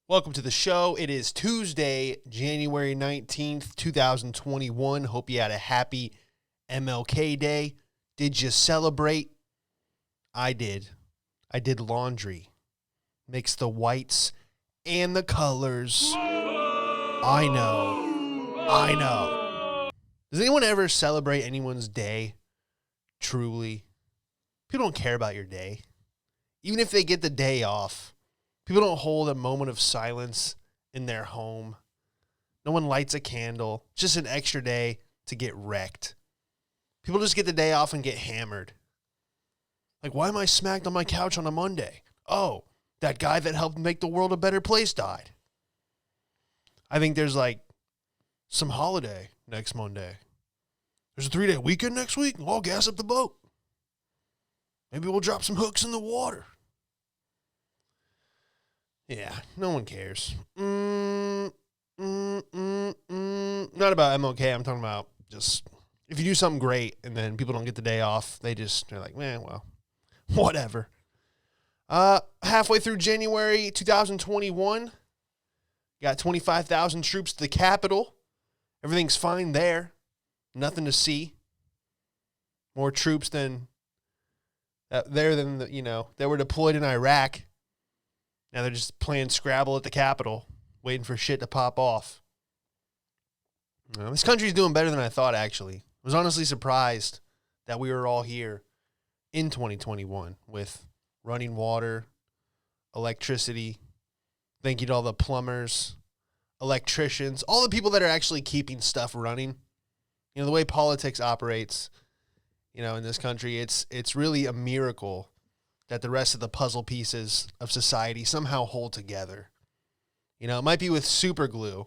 Welcome to the show. It is Tuesday, January 19th, 2021. Hope you had a happy MLK Day. Did you celebrate? I did. I did laundry. Mixed the whites and the colors. I know. Does anyone ever celebrate anyone's day? Truly. People don't care about your day. Even if they get the day off. People don't hold a moment of silence in their home. No one lights a candle. It's just an extra day to get wrecked. People just get the day off and get hammered. Like, why am I smacked on my couch on a Monday? Oh, that guy that helped make the world a better place died. I think there's like some holiday next Monday. There's a 3-day weekend next week. I'll gas up the boat. Maybe we'll drop some hooks in the water. Yeah, no one cares. Not about MLK. I'm talking about just if you do something great and then people don't get the day off, they're like, man, well, whatever. Halfway through January 2021, got 25,000 troops to the Capitol. Everything's fine there. Nothing to see. More troops than that were deployed in Iraq. Now they're just playing Scrabble at the Capitol, waiting for shit to pop off. This country's doing better than I thought, actually. I was honestly surprised that we were all here in 2021 with running water, electricity. Thank you to all the plumbers, electricians, all the people that are actually keeping stuff running. You know, the way politics operates, in this country, it's really a miracle that the rest of the puzzle pieces of society somehow hold together. It might be with super glue,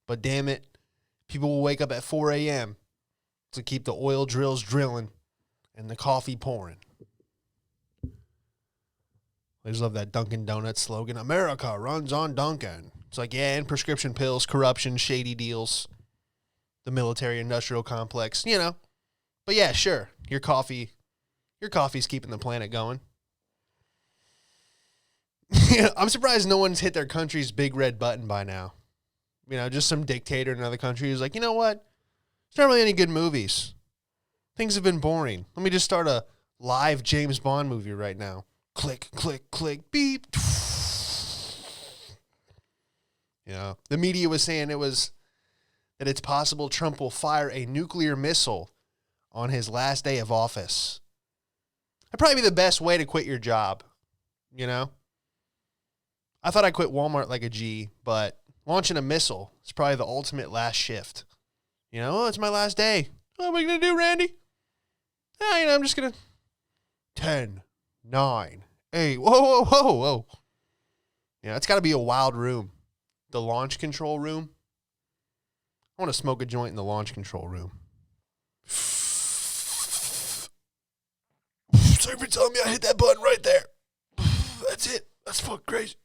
but damn it, people will wake up at 4 a.m. to keep the oil drills drilling and the coffee pouring. I just love that Dunkin' Donuts slogan, America runs on Dunkin'. It's like, yeah, and prescription pills, corruption, shady deals, the military-industrial complex, But yeah, sure, your coffee's keeping the planet going. I'm surprised no one's hit their country's big red button by now. Just some dictator in another country who's like, you know what? There's not really any good movies. Things have been boring. Let me just start a live James Bond movie right now. Click, click, click, beep. The media was saying that it's possible Trump will fire a nuclear missile on his last day of office. That'd probably be the best way to quit your job, I thought I quit Walmart like a G, but launching a missile is probably the ultimate last shift. It's my last day. What am I going to do, Randy? I'm just going to 10, 9, 8. Whoa. It's got to be a wild room. The launch control room. I want to smoke a joint in the launch control room. Sorry for telling me I hit that button right there. That's it. That's fucking crazy.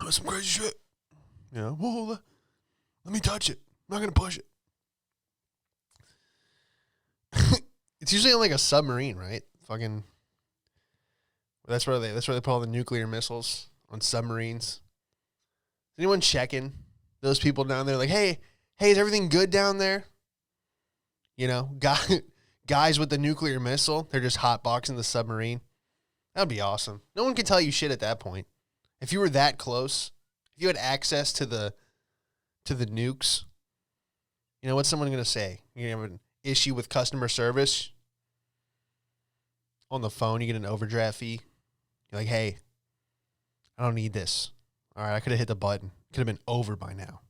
That's some crazy shit. Whoa, let me touch it. I'm not going to push it. It's usually on like a submarine, right? Fucking. That's where they put all the nuclear missiles on submarines. Is anyone checking those people down there? Like, hey, is everything good down there? Guys with the nuclear missile, they're just hotboxing the submarine. That'd be awesome. No one can tell you shit at that point. If you were that close, if you had access to the nukes, what's someone going to say? You're going to have an issue with customer service. On the phone, you get an overdraft fee. You're like, hey, I don't need this. All right, I could have hit the button. Could have been over by now.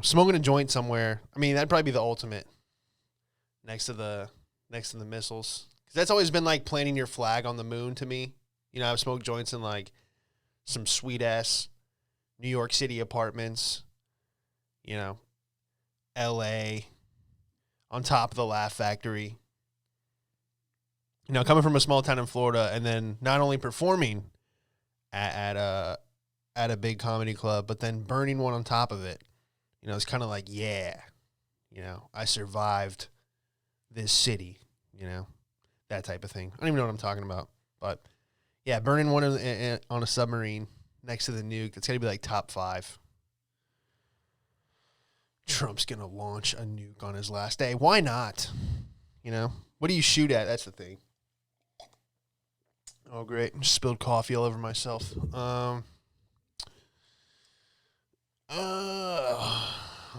Smoking a joint somewhere. I mean, that'd probably be the ultimate next to the missiles. Because that's always been like planting your flag on the moon to me. I've smoked joints in like some sweet ass New York City apartments, LA, on top of the Laugh Factory. Coming from a small town in Florida and then not only performing at a big comedy club, but then burning one on top of it. It's kind of like, yeah, I survived this city, that type of thing. I don't even know what I'm talking about, but Yeah, burning one on a submarine next to the nuke. That's got to be like top 5. Trump's going to launch a nuke on his last day. Why not? You know, what do you shoot at? That's the thing. Oh, great. Just spilled coffee all over myself.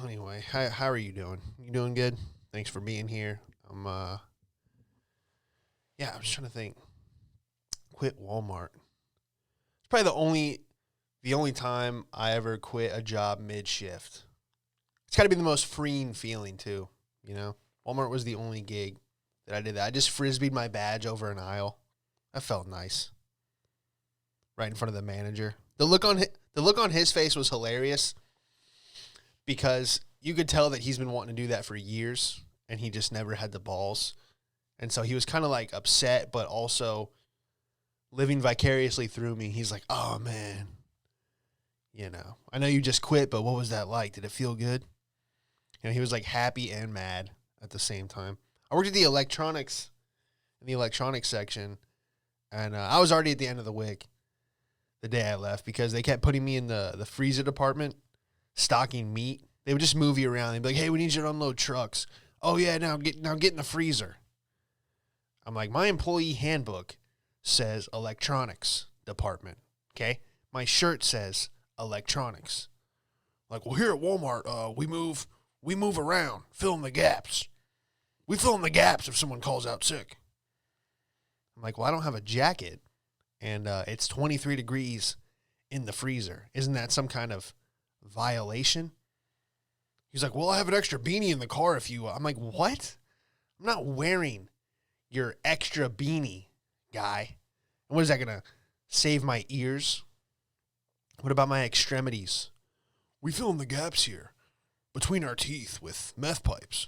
Anyway, how are you doing? You doing good? Thanks for being here. I'm just trying to think. Quit Walmart. It's probably the only time I ever quit a job mid-shift. It's got to be the most freeing feeling too, you know? Walmart was the only gig that I did that. I just frisbeed my badge over an aisle. That felt nice. Right in front of the manager. The look on his face was hilarious because you could tell that he's been wanting to do that for years and he just never had the balls. And so he was kind of like upset, but also living vicariously through me. He's like, oh man, you know, I know you just quit, but what was that like? Did it feel good? You know, he was like happy and mad at the same time. I worked at in the electronics section, and I was already at the end of the week the day I left because they kept putting me in the freezer department, stocking meat. They would just move you around. They'd be like, hey, we need you to unload trucks. Oh, yeah, now get in the freezer. I'm like, my employee handbook says electronics department, okay? My shirt says electronics. Like, well, here at Walmart, we move around, fill in the gaps. We fill in the gaps if someone calls out sick. I'm like, well, I don't have a jacket, and it's 23 degrees in the freezer. Isn't that some kind of violation? He's like, well, I have an extra beanie in the car if you... I'm like, what? I'm not wearing your extra beanie, guy. And what is that going to save my ears? What about my extremities? We fill in the gaps here between our teeth with meth pipes.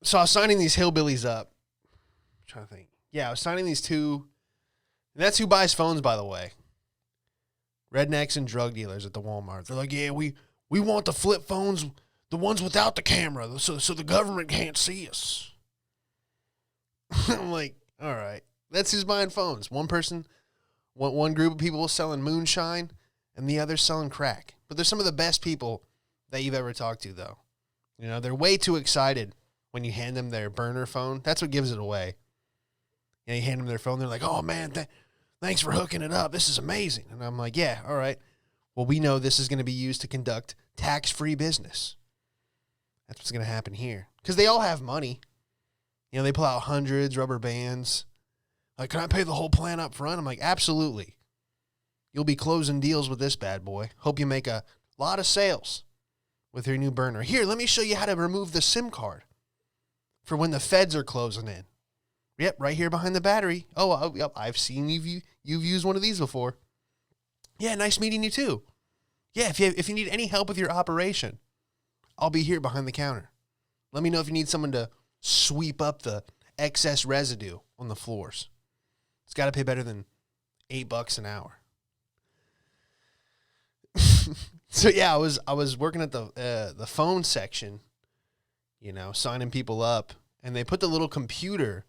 So I was signing these hillbillies up. I'm trying to think. Yeah, I was signing these two. And that's who buys phones, by the way. Rednecks and drug dealers at the Walmart. They're like, yeah, we want the flip phones, the ones without the camera, so the government can't see us. I'm like, all right. That's who's buying phones. One group of people selling moonshine, and the other selling crack. But they're some of the best people that you've ever talked to, though. You know, they're way too excited when you hand them their burner phone. That's what gives it away. You know, you hand them their phone, they're like, oh, man, thanks for hooking it up. This is amazing. And I'm like, yeah, all right. Well, we know this is going to be used to conduct tax-free business. That's what's going to happen here. Because they all have money. You know, they pull out hundreds, rubber bands. Like, can I pay the whole plan up front? I'm like, absolutely. You'll be closing deals with this bad boy. Hope you make a lot of sales with your new burner. Here, let me show you how to remove the SIM card for when the feds are closing in. Yep, right here behind the battery. Oh, yep, I've seen you've used one of these before. Yeah, nice meeting you too. Yeah, if you need any help with your operation, I'll be here behind the counter. Let me know if you need someone to sweep up the excess residue on the floors. It's got to pay better than $8 an hour. So yeah, I was working at the phone section, you know, signing people up, and they put the little computer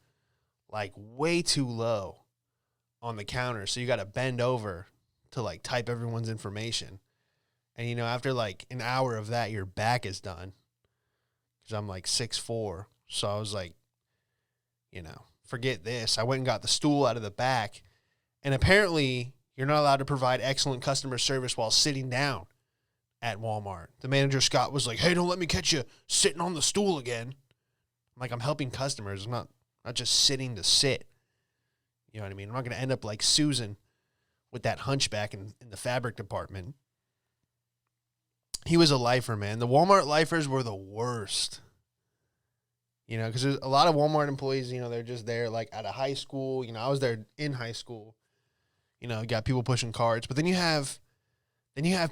like way too low on the counter, so you got to bend over to like type everyone's information. And you know, after like an hour of that, your back is done. Because I'm like 6'4", so I was like, you know, forget this. I went and got the stool out of the back, and apparently you're not allowed to provide excellent customer service while sitting down at Walmart. The manager, Scott, was like, hey, don't let me catch you sitting on the stool again. I'm like, I'm helping customers. I'm not just sitting to sit. You know what I mean? I'm not going to end up like Susan with that hunchback in the fabric department. He was a lifer, man. The Walmart lifers were the worst. You know, because there's a lot of Walmart employees, you know, they're just there like out of high school. You know, I was there in high school. You know, you got people pushing carts. But then you have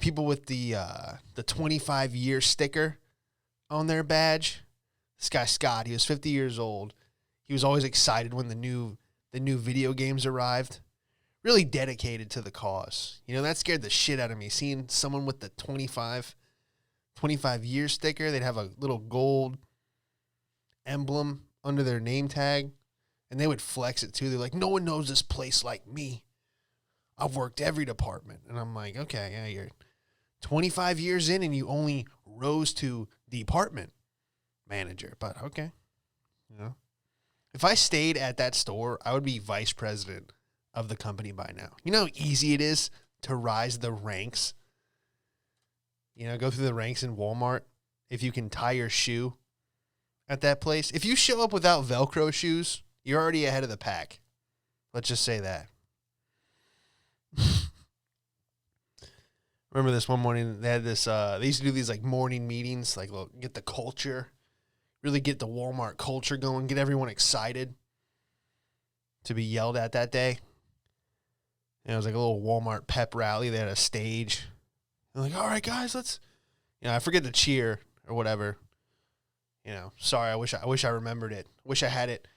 people with the 25-year sticker on their badge. This guy, Scott, he was 50 years old. He was always excited when the new video games arrived. Really dedicated to the cause. You know, that scared the shit out of me. Seeing someone with the 25-year sticker, they'd have a little gold emblem under their name tag, And they would flex it too. They're like, no one knows this place like me. I've worked every department. And I'm like, okay, yeah, you're 25 years in and you only rose to department manager. But okay. You know, if I stayed at that store, I would be vice president of the company by now. You know how easy it is to rise the ranks? You know, go through the ranks in Walmart. If you can tie your shoe at that place. If you show up without Velcro shoes, you're already ahead of the pack. Let's just say that. Remember this one morning, they had this, they used to do these like morning meetings, like get the culture, really get the Walmart culture going, get everyone excited to be yelled at that day. And it was like a little Walmart pep rally. They had a stage. They're like, all right, guys, let's, I forget to cheer or whatever. Sorry, I wish I remembered it. Wish I had it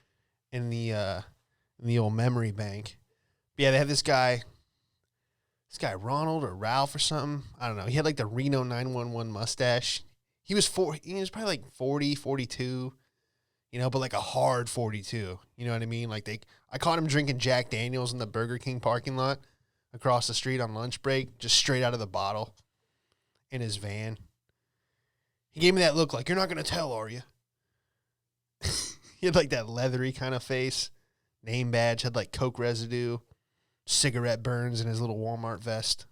in the old memory bank. But yeah, they had this guy Ronald or Ralph or something. I don't know. He had like the Reno 911 mustache. He was probably like 40, 42, but like a hard 42. You know what I mean? Like I caught him drinking Jack Daniels in the Burger King parking lot across the street on lunch break, just straight out of the bottle in his van. He gave me that look like, you're not going to tell, are you? He had like that leathery kind of face. Name badge, had like Coke residue, cigarette burns in his little Walmart vest.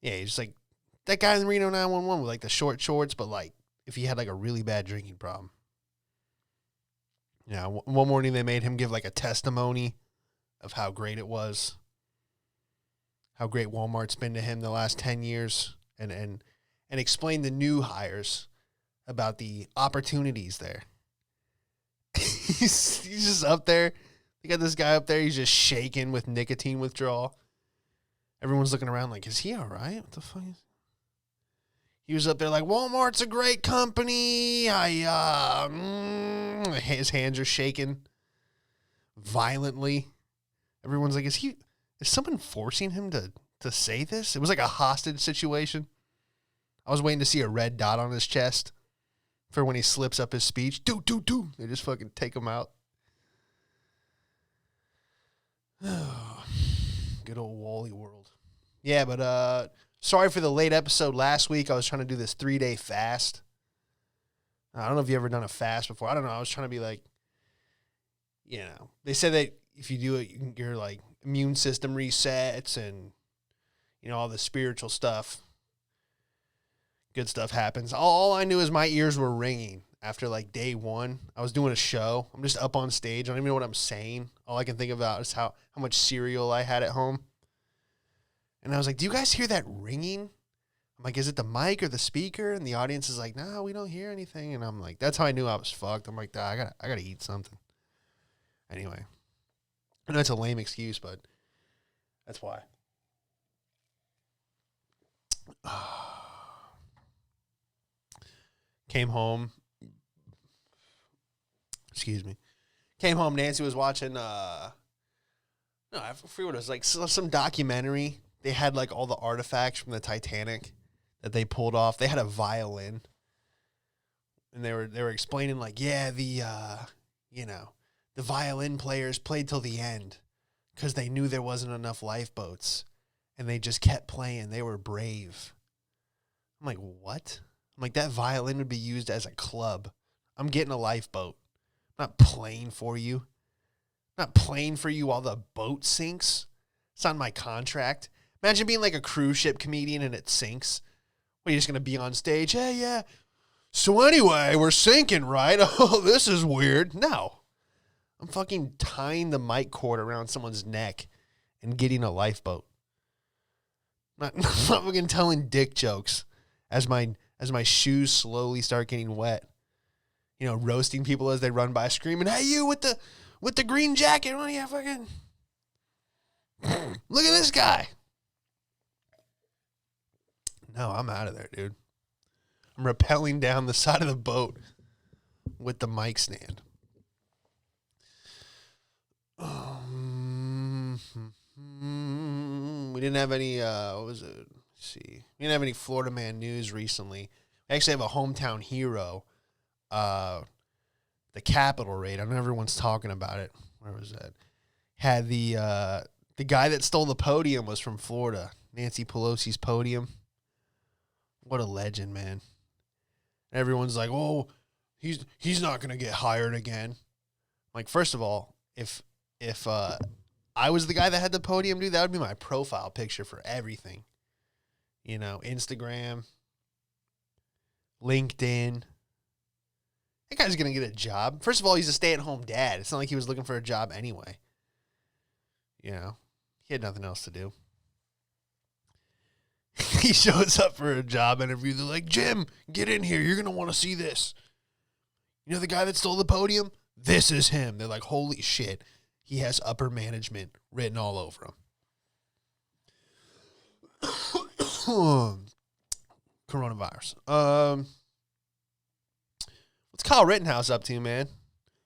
Yeah, he's just like that guy in the Reno 911 with like the short shorts, but like if he had like a really bad drinking problem. Yeah, one morning they made him give like a testimony of how great it was, how great Walmart's been to him the last 10 years, and explain the new hires about the opportunities there. He's just up there. They got this guy up there. He's just shaking with nicotine withdrawal. Everyone's looking around like, is he all right? What the fuck is... He was up there like, Walmart's a great company. His hands are shaking violently. Everyone's like, is someone forcing him to say this? It was like a hostage situation. I was waiting to see a red dot on his chest for when he slips up his speech. Do. They just fucking take him out. Good old Wally world. Yeah, but sorry for the late episode last week. I was trying to do this 3-day fast. I don't know if you've ever done a fast before. I don't know. I was trying to be like, they said that if you do it, your like immune system resets and, all the spiritual stuff. Good stuff happens. All I knew is my ears were ringing after like day one. I was doing a show. I'm just up on stage. I don't even know what I'm saying. All I can think about is how much cereal I had at home. And I was like, do you guys hear that ringing? I'm like, is it the mic or the speaker? And the audience is like, no, we don't hear anything. And I'm like, that's how I knew I was fucked. I'm like, I gotta eat something. Anyway, I know it's a lame excuse, but that's why. Came home. Excuse me. Came home. Nancy was watching. I forget what it was, like some documentary. They had like all the artifacts from the Titanic that they pulled off. They had a violin, and they were explaining like, yeah, the violin players played till the end because they knew there wasn't enough lifeboats, and they just kept playing. They were brave. I'm like, what? I'm like, that violin would be used as a club. I'm getting a lifeboat. I'm not playing for you. I'm not playing for you while the boat sinks. It's on my contract. Imagine being like a cruise ship comedian and it sinks. Well, you're just going to be on stage. Hey, yeah. So anyway, we're sinking, right? Oh, this is weird. No. I'm fucking tying the mic cord around someone's neck and getting a lifeboat. I'm not fucking telling dick jokes as my shoes slowly start getting wet. Roasting people as they run by, screaming, "Hey, you with the green jacket! What are you fucking? Look at this guy!" No, I'm out of there, dude. I'm rappelling down the side of the boat with the mic stand. We didn't have any. What was it? Let's see. We didn't have any Florida man news recently. We actually have a hometown hero. Capitol raid. I know everyone's talking about it. Where was that? Had the guy that stole the podium was from Florida. Nancy Pelosi's podium. What a legend, man. Everyone's like, oh, he's not going to get hired again. Like, first of all, if I was the guy that had the podium, dude, that would be my profile picture for everything. You know, Instagram, LinkedIn. That guy's going to get a job. First of all, he's a stay-at-home dad. It's not like he was looking for a job anyway. You know, he had nothing else to do. He shows up for a job interview. They're like, Jim, get in here. You're going to want to see this. You know the guy that stole the podium? This is him. They're like, holy shit. He has upper management written all over him. Coronavirus. What's Kyle Rittenhouse up to, man?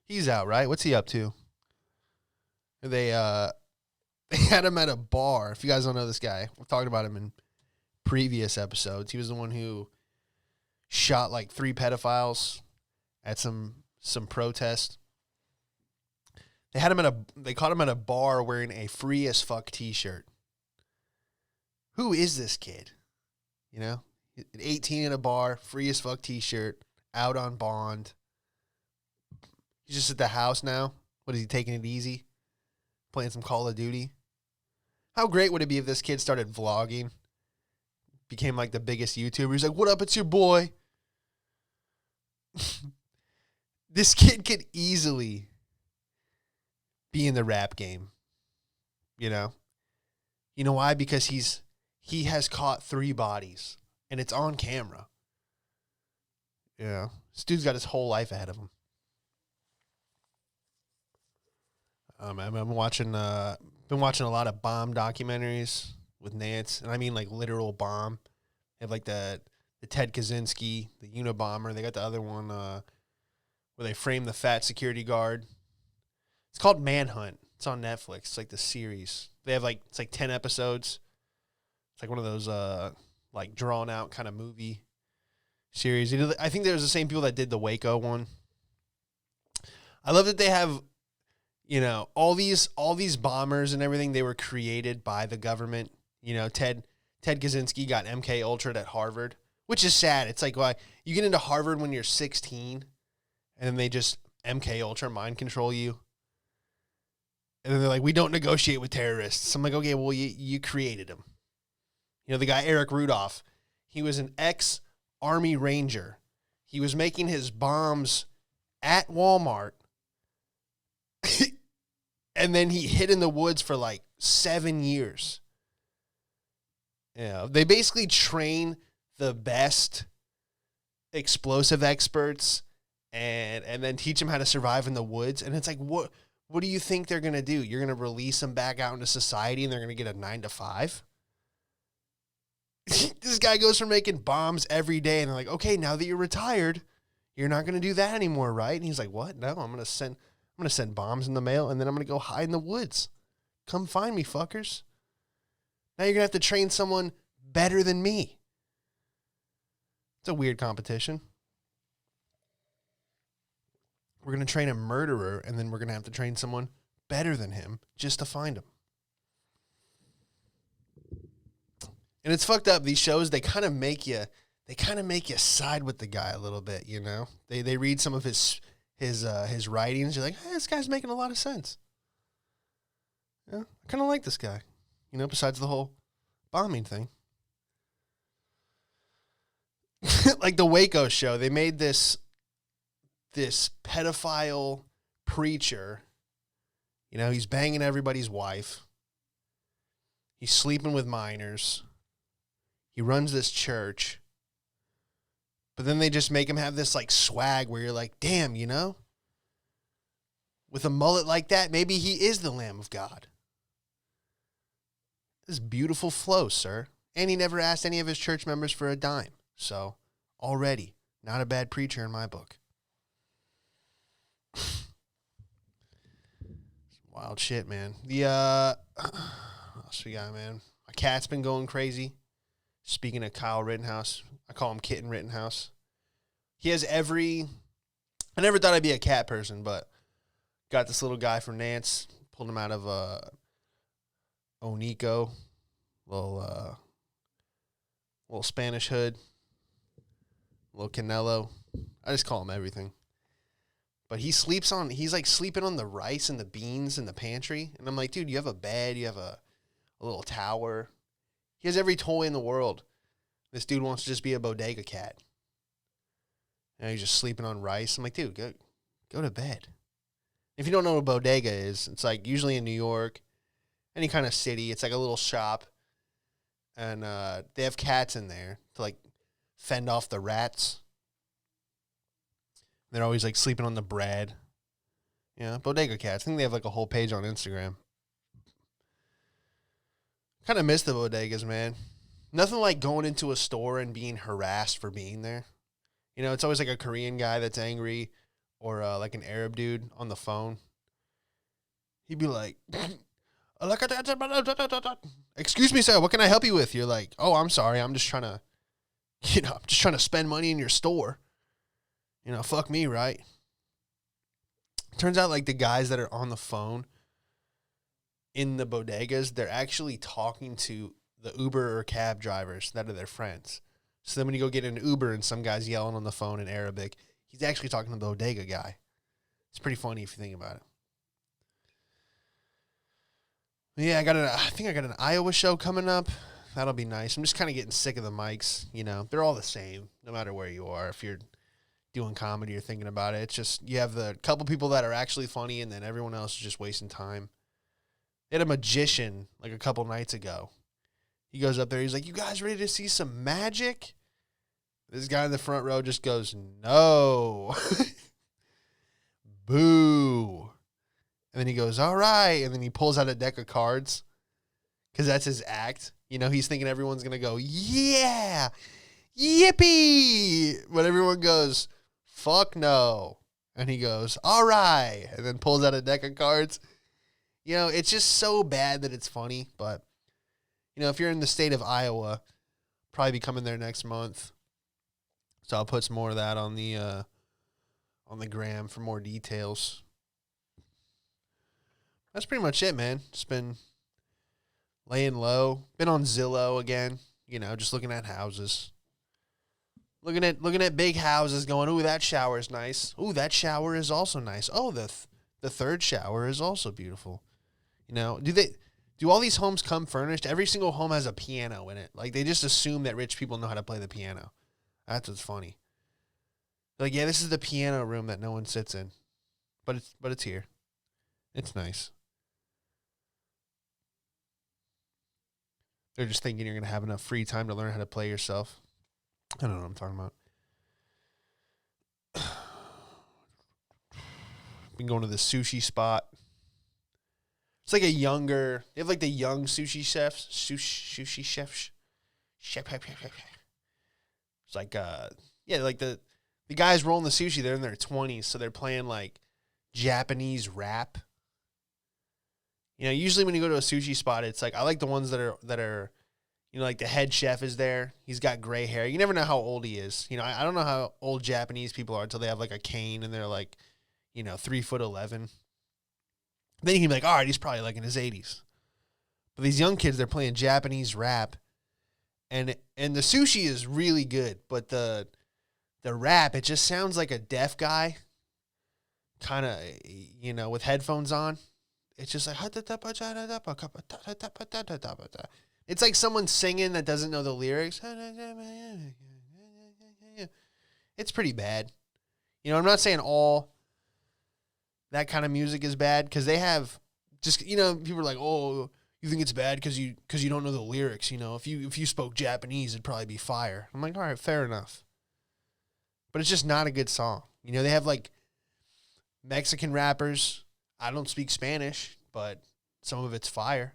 He's out, right? What's he up to? They had him at a bar. If you guys don't know this guy, we're talking about him in previous episodes. He was the one who shot like 3 pedophiles at some protest. They caught him at a bar wearing a free as fuck t-shirt. Who is this kid? You know, 18 in a bar, free as fuck t-shirt, out on bond. He's just at the house now. What is he, taking it easy? Playing some Call of Duty? How great would it be if this kid started vlogging? Became like the biggest YouTuber. He's like, what up, it's your boy. This kid could easily be in the rap game. You know? You know why? Because he has caught 3 bodies. And it's on camera. Yeah. This dude's got his whole life ahead of him. I've been watching a lot of bomb documentaries with Nance, and I mean like literal bomb. They have like the Ted Kaczynski, the Unabomber. They got the other one where they frame the fat security guard. It's called Manhunt. It's on Netflix. It's like the series. They have like, it's like 10 episodes. It's like one of those like drawn out kind of movie series. I think there's the same people that did the Waco one. I love that they have, you know, all these bombers and everything, they were created by the government. You know, Ted Kaczynski got MK Ultra at Harvard, which is sad. It's like, why you get into Harvard when you're 16 and then they just MK Ultra mind control you. And then they're like, we don't negotiate with terrorists. I'm like, okay, well, you created them. You know, the guy, Eric Rudolph, he was an ex-Army Ranger. He was making his bombs at Walmart. And then he hid in the woods for like 7 years. Yeah, they basically train the best explosive experts and then teach them how to survive in the woods. And it's like, what do you think they're going to do? You're going to release them back out into society and they're going to get a 9 to 5? This guy goes from making bombs every day and they're like, okay, now that you're retired, you're not going to do that anymore, right? And he's like, what? No, I'm going to send bombs in the mail and then I'm going to go hide in the woods. Come find me, fuckers. Now you're going to have to train someone better than me. It's a weird competition. We're going to train a murderer and then we're going to have to train someone better than him just to find him. And it's fucked up. These shows, they kind of make you side with the guy a little bit, you know? They read some of his writings. You're like, hey, this guy's making a lot of sense. Yeah, I kind of like this guy, you know, besides the whole bombing thing. Like the Waco show, they made this pedophile preacher. You know, he's banging everybody's wife. He's sleeping with minors. He runs this church. But then they just make him have this like swag where you're like, damn, you know, with a mullet like that, maybe he is the Lamb of God. This beautiful flow, sir. And he never asked any of his church members for a dime. So already not a bad preacher in my book. Wild shit, man. What else we got, man? My cat's been going crazy. Speaking of Kyle Rittenhouse, I call him Kitten Rittenhouse. He has every I never thought I'd be a cat person, but got this little guy from Nance, pulled him out of Onico, little Spanish hood, little Canelo. I just call him everything. But he's like sleeping on the rice and the beans in the pantry. And I'm like, dude, you have a bed, you have a little tower. He has every toy in the world. This dude wants to just be a bodega cat. And he's just sleeping on rice. I'm like, dude, go to bed. If you don't know what a bodega is, it's like usually in New York, any kind of city. It's like a little shop. And they have cats in there to like fend off the rats. They're always like sleeping on the bread. Yeah, bodega cats. I think they have like a whole page on Instagram. Kind of miss the bodegas, man. Nothing like going into a store and being harassed for being there. You know, it's always like a Korean guy that's angry or like an Arab dude on the phone. He'd be like, excuse me, sir, what can I help you with? You're like, oh, I'm sorry. I'm just trying to spend money in your store. You know, fuck me, right? Turns out like the guys that are on the phone in the bodegas, they're actually talking to the Uber or cab drivers that are their friends. So then when you go get an Uber and some guy's yelling on the phone in Arabic, he's actually talking to the bodega guy. It's pretty funny if you think about it. Yeah, I think I got an Iowa show coming up. That'll be nice. I'm just kind of getting sick of the mics. You know, they're all the same, no matter where you are. If you're doing comedy or thinking about it, it's just you have the couple people that are actually funny, and then everyone else is just wasting time. They had a magician like a couple nights ago. He goes up there. He's like, "You guys ready to see some magic?" This guy in the front row just goes, "No." Boo. And then he goes, "All right." And then he pulls out a deck of cards because that's his act. You know, he's thinking everyone's going to go, "Yeah, yippee." But everyone goes, "Fuck no." And he goes, "All right." And then pulls out a deck of cards. You know, it's just so bad that it's funny. But, you know, if you're in the state of Iowa, probably be coming there next month. So I'll put some more of that on the gram for more details. That's pretty much it, man. Just been laying low. Been on Zillow again. You know, just looking at houses. Looking at big houses going, "Ooh, that shower is nice. Ooh, that shower is also nice. Oh, the third shower is also beautiful." You know, do all these homes come furnished? Every single home has a piano in it. Like, they just assume that rich people know how to play the piano. That's what's funny. Like, yeah, this is the piano room that no one sits in. But it's here. It's nice. They're just thinking you're going to have enough free time to learn how to play yourself. I don't know what I'm talking about. Been going to the sushi spot. It's like they have like the young sushi chefs. Sushi chefs. It's like, like the guys rolling the sushi, they're in their 20s, so they're playing like Japanese rap. You know, usually when you go to a sushi spot, it's like, I like the ones that are, you know, like the head chef is there. He's got gray hair. You never know how old he is. You know, I don't know how old Japanese people are until they have like a cane and they're like, you know, 3'11". Then you can be like, all right, he's probably like in his 80s. But these young kids, they're playing Japanese rap, and the sushi is really good, but the rap, it just sounds like a deaf guy, kind of, you know, with headphones on. It's just like, it's like someone singing that doesn't know the lyrics. It's pretty bad. You know, I'm not saying all that kind of music is bad, because they have just, you know, people are like, "Oh, you think it's bad because you don't know the lyrics, you know, if you spoke Japanese, it'd probably be fire." I'm like, all right, fair enough. But it's just not a good song. You know, they have like Mexican rappers. I don't speak Spanish, but some of it's fire.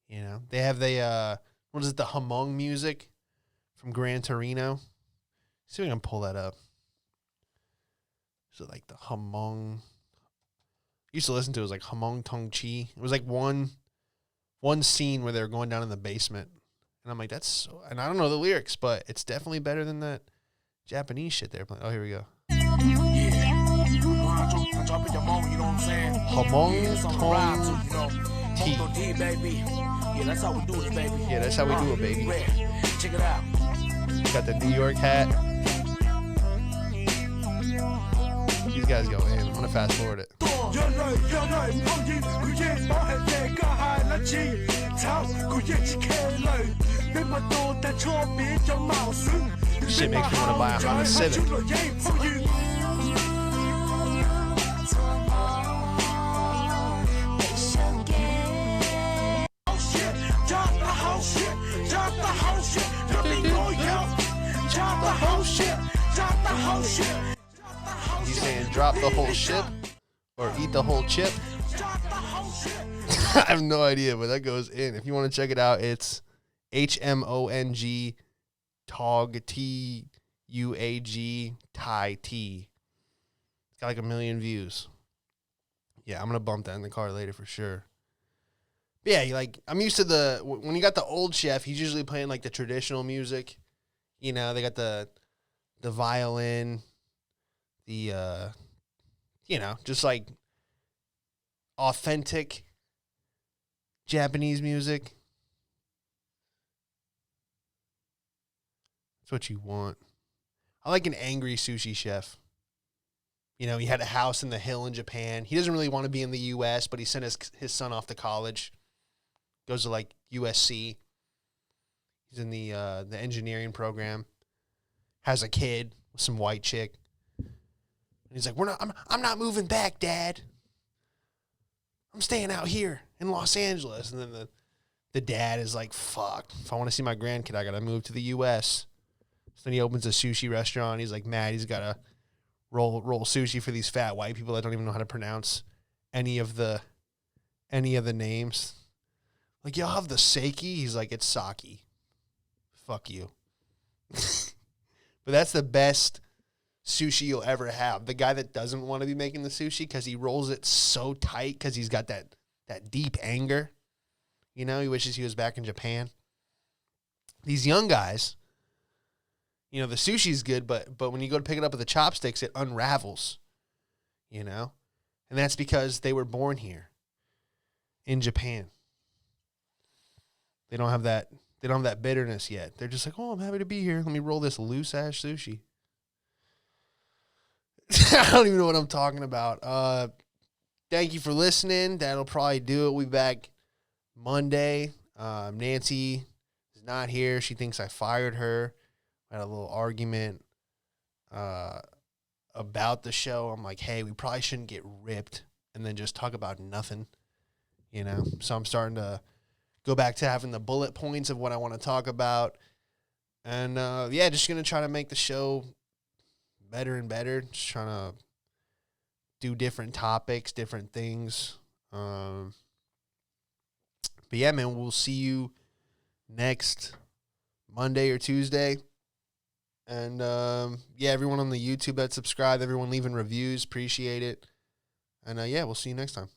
You know, they have the Hamong music from Gran Torino. See if I can pull that up. So like the Hamong, I used to listen to it, was like Hamong Tong Chi. It was like one scene where they were going down in the basement. And I'm like, and I don't know the lyrics, but it's definitely better than that Japanese shit they're playing. Oh, here we go. Yeah. dropping your mom, you know what I'm saying? Hamon It's on the ride too, Tong you know. T. Moto D, baby. Yeah, that's how we do it, baby. Yeah, that's how we do it, baby. Check it out. Got the New York hat. These guys go in. I'm gonna fast forward it. Shit makes me want to buy a Honda Civic. He's saying drop the whole ship or eat the whole chip. I have no idea, but that goes in. If you want to check it out, it's HMONG Tog TUAG Thai T. It's got like 1 million views. Yeah, I'm gonna bump that in the car later for sure. But yeah, like I'm used to when you got the old chef, he's usually playing like the traditional music. You know, they got the violin, the you know, just like authentic Japanese music. That's what you want. I like an angry sushi chef. You know, he had a house in the hill in Japan. He doesn't really want to be in the U.S., but he sent his son off to college. Goes to like USC. He's in the engineering program. Has a kid with some white chick. And he's like, I'm not moving back, Dad. I'm staying out here in Los Angeles. And then the dad is like, fuck, if I want to see my grandkid, I got to move to the U.S. So then he opens a sushi restaurant. He's like mad. He's got to roll sushi for these fat white people that don't even know how to pronounce any of the names. Like, y'all have the sake? He's like, it's sake. Fuck you. But that's the best sushi you'll ever have. The guy that doesn't want to be making the sushi because he rolls it so tight because he's got that deep anger. You know, he wishes he was back in Japan. These young guys, you know, the sushi's good, but when you go to pick it up with the chopsticks, it unravels, you know? And that's because they were born here in Japan. They don't have that bitterness yet. They're just like, oh, I'm happy to be here. Let me roll this loose-ass sushi. I don't even know what I'm talking about. Thank you for listening. That'll probably do it. We'll be back Monday. Nancy is not here. She thinks I fired her. I had a little argument about the show. I'm like, hey, we probably shouldn't get ripped and then just talk about nothing, you know? So I'm starting to go back to having the bullet points of what I want to talk about. And, yeah, just going to try to make the show better and better. Just trying to do different topics, different things. But, yeah, man, we'll see you next Monday or Tuesday. And, yeah, everyone on the YouTube that subscribed, everyone leaving reviews, appreciate it. And, yeah, we'll see you next time.